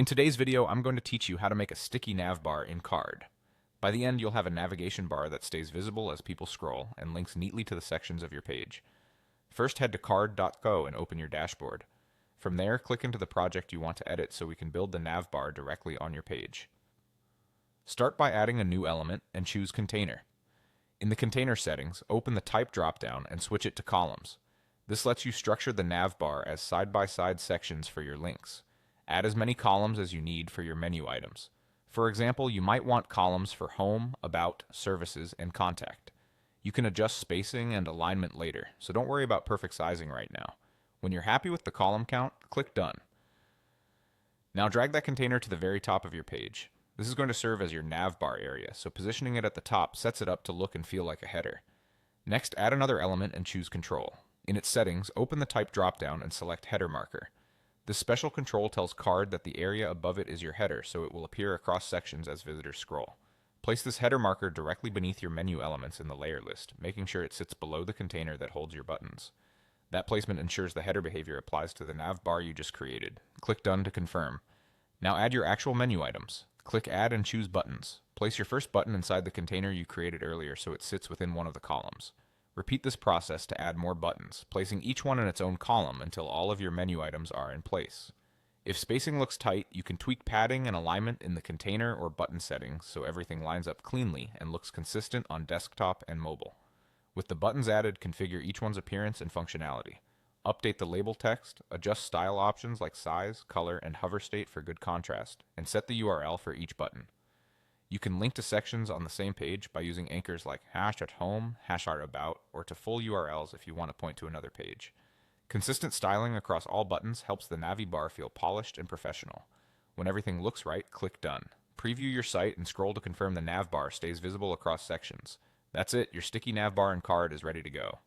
In today's video, I'm going to teach you how to make a sticky nav bar in Card. By the end, you'll have a navigation bar that stays visible as people scroll and links neatly to the sections of your page. First, head to card.co and open your dashboard. From there, click into the project you want to edit so we can build the nav bar directly on your page. Start by adding a new element and choose Container. In the Container settings, open the Type dropdown and switch it to Columns. This lets you structure the nav bar as side-by-side sections for your links. Add as many columns as you need for your menu items. For example, you might want columns for Home, About, Services, and Contact. You can adjust spacing and alignment later, so don't worry about perfect sizing right now. When you're happy with the column count, click Done. Now drag that container to the very top of your page. This is going to serve as your nav bar area, so positioning it at the top sets it up to look and feel like a header. Next, add another element and choose Control. In its settings, open the Type dropdown and select Header Marker. This special control tells Card that the area above it is your header, so it will appear across sections as visitors scroll. Place this header marker directly beneath your menu elements in the layer list, making sure it sits below the container that holds your buttons. That placement ensures the header behavior applies to the nav bar you just created. Click Done to confirm. Now add your actual menu items. Click Add and choose Buttons. Place your first button inside the container you created earlier so it sits within one of the columns. Repeat this process to add more buttons, placing each one in its own column until all of your menu items are in place. If spacing looks tight, you can tweak padding and alignment in the container or button settings so everything lines up cleanly and looks consistent on desktop and mobile. With the buttons added, configure each one's appearance and functionality. Update the label text, adjust style options like size, color, and hover state for good contrast, and set the URL for each button. You can link to sections on the same page by using anchors like #@home, #about, or to full URLs if you want to point to another page. Consistent styling across all buttons helps the Navi bar feel polished and professional. When everything looks right, click Done. Preview your site and scroll to confirm the nav bar stays visible across sections. That's it, your sticky nav bar in Card is ready to go.